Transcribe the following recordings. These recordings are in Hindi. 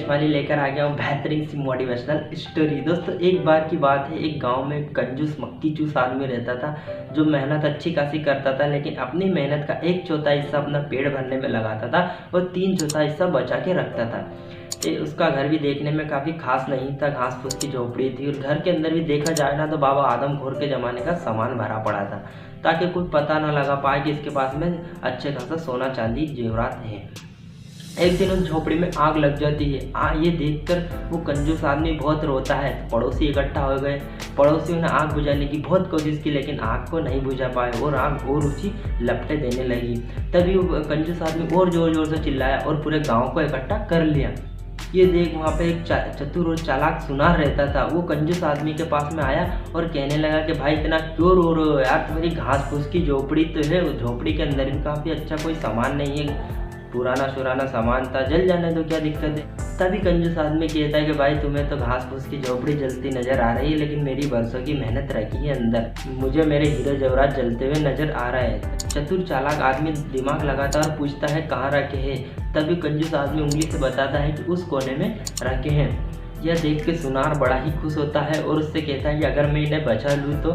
यश माली लेकर आ गया हूँ बेहतरीन सी मोटिवेशनल स्टोरी। दोस्तों एक बार की बात है, एक गांव में कंजूस मक्खी चूस आदमी रहता था जो मेहनत अच्छी खासी करता था, लेकिन अपनी मेहनत का 1/4 हिस्सा अपना पेट भरने में लगाता था और 3/4 हिस्सा बचा के रखता था। उसका घर भी देखने में काफ़ी खास नहीं था, घास फूस की झोपड़ी थी और घर के अंदर भी देखा जाए ना तो बाबा आदम खोर के ज़माने का सामान भरा पड़ा था, ताकि कोई पता ना लगा पाए कि इसके पास में अच्छे खासा सोना चांदी जेवरात है। एक दिन उस झोपड़ी में आग लग जाती है। ये देखकर वो कंजूस आदमी बहुत रोता है। पड़ोसी इकट्ठा हो गए। पड़ोसियों ने आग बुझाने की बहुत कोशिश की, लेकिन आग को नहीं बुझा पाए और आग और ऊंची लपटें देने लगी। तभी वो कंजूस आदमी और जोर जोर से चिल्लाया और पूरे गांव को इकट्ठा कर लिया। ये देख वहाँ पे एक चतुर और चालाक सुनार रहता था। वो कंजूस आदमी के पास में आया और कहने लगा कि भाई इतना क्यों रो रहे हो यार, तुम्हारी घास फूस की झोपड़ी तो है, उस झोपड़ी के अंदर भी काफ़ी अच्छा कोई सामान नहीं है, पुराना शुराना सामान था, जल जाने तो क्या दिक्कत है। तभी कंजूस आदमी कहता है कि भाई तुम्हें तो घास फूस की झोपड़ी जलती नजर आ रही है, लेकिन मेरी बरसों की मेहनत रखी है अंदर, मुझे मेरे हीरे जवाहरात जलते हुए नजर आ रहे हैं। चतुर चालाक आदमी दिमाग लगाता और पूछता है कहाँ रखे हैं। तभी कंजूस आदमी उंगली से बताता है कि उस कोने में रखे हैं। यह देख के सुनार बड़ा ही खुश होता है और उससे कहता है कि अगर मैं इन्हें बचा लूँ तो।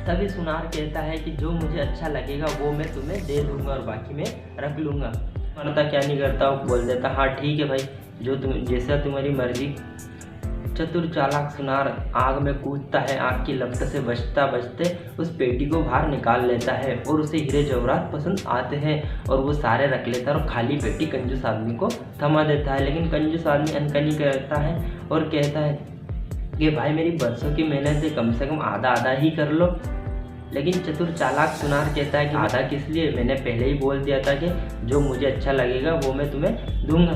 तभी सुनार कहता है कि जो मुझे अच्छा लगेगा वो मैं तुम्हें दे दूंगा और बाकी मैं रख लूँगा। करता क्या नहीं करता, वो बोल देता हाँ ठीक है भाई, जो तुम जैसा तुम्हारी मर्जी। चतुर चालाक सुनार आग में कूदता है, आग की लपट से बचता बचते उस पेटी को बाहर निकाल लेता है और उसे हीरे जवाहरात पसंद आते हैं और वो सारे रख लेता है और खाली पेटी कंजूस आदमी को थमा देता है। लेकिन कंजूस आदमी अनकनी करता है और कहता है कि भाई मेरी बरसों की मेहनत से कम आधा आधा ही कर लो। लेकिन चतुर चालाक सुनार कहता है कि आधा किस लिए, मैंने पहले ही बोल दिया था कि जो मुझे अच्छा लगेगा वो मैं तुम्हें दूंगा।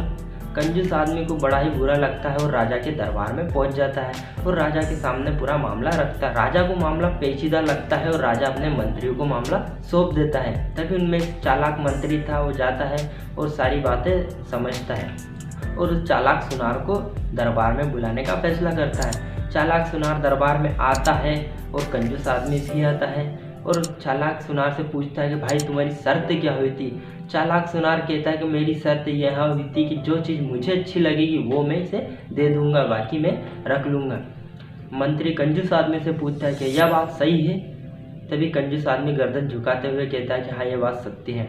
कंजूस आदमी को बड़ा ही बुरा लगता है और राजा के दरबार में पहुंच जाता है और राजा के सामने पूरा मामला रखता है। राजा को मामला पेचीदा लगता है और राजा अपने मंत्रियों को मामला सौंप देता है। तभी उनमें एक चालाक मंत्री था, वो जाता है और सारी बातें समझता है और उस चालाक सुनार को दरबार में बुलाने का फैसला करता है। चालाक सुनार दरबार में आता है और कंजूस आदमी भी आता है और चालाक सुनार से पूछता है कि भाई तुम्हारी शर्त क्या हुई थी। चालाक सुनार कहता है कि मेरी शर्त यह हुई थी कि जो चीज़ मुझे अच्छी लगेगी वो मैं इसे दे दूंगा, बाकी मैं रख लूँगा। मंत्री कंजूस आदमी से पूछता है कि यह बात सही है। तभी कंजूस आदमी गर्दन झुकाते हुए कहता है कि हाँ ये बात सत्य है।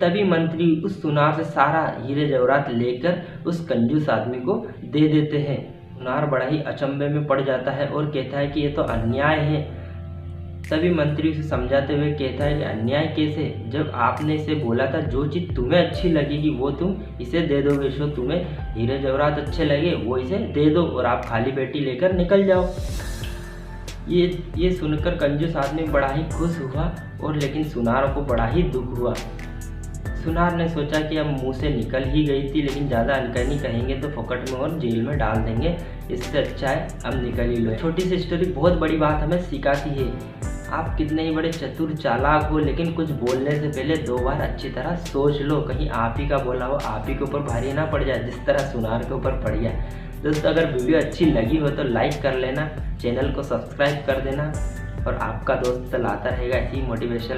तभी मंत्री उस सुनार से सारा हीरे जवाहरात लेकर उस कंजूस आदमी को दे देते हैं। सुनार बड़ा ही अचंभे में पड़ जाता है और कहता है कि ये तो अन्याय है। तभी मंत्री उसे समझाते हुए कहता है कि अन्याय कैसे, जब आपने इसे बोला था जो चीज़ तुम्हें अच्छी लगेगी वो तुम इसे दे दोगे, सो तुम्हें हीरे जवाहरात अच्छे लगे वो इसे दे दो और आप खाली पेटी लेकर निकल जाओ। ये सुनकर कंजूस आदमी बड़ा ही खुश हुआ और लेकिन सुनार को बड़ा ही दुख हुआ। सुनार ने सोचा कि अब मुंह से निकल ही गई थी, लेकिन ज़्यादा अनकही कहेंगे तो फोकट में और जेल में डाल देंगे, इससे अच्छा है अब निकल ही लो। छोटी सी स्टोरी बहुत बड़ी बात हमें सिखाती है। आप कितने ही बड़े चतुर चालाक हो, लेकिन कुछ बोलने से पहले 2 बार अच्छी तरह सोच लो, कहीं आप ही का बोला हो आप ही के ऊपर भारी ना पड़ जाए जिस तरह सुनार के ऊपर पड़ गया। दोस्तों अगर वीडियो अच्छी लगी हो तो लाइक कर लेना, चैनल को सब्सक्राइब कर देना और आपका दोस्त लाता रहेगा ऐसी मोटिवेशनल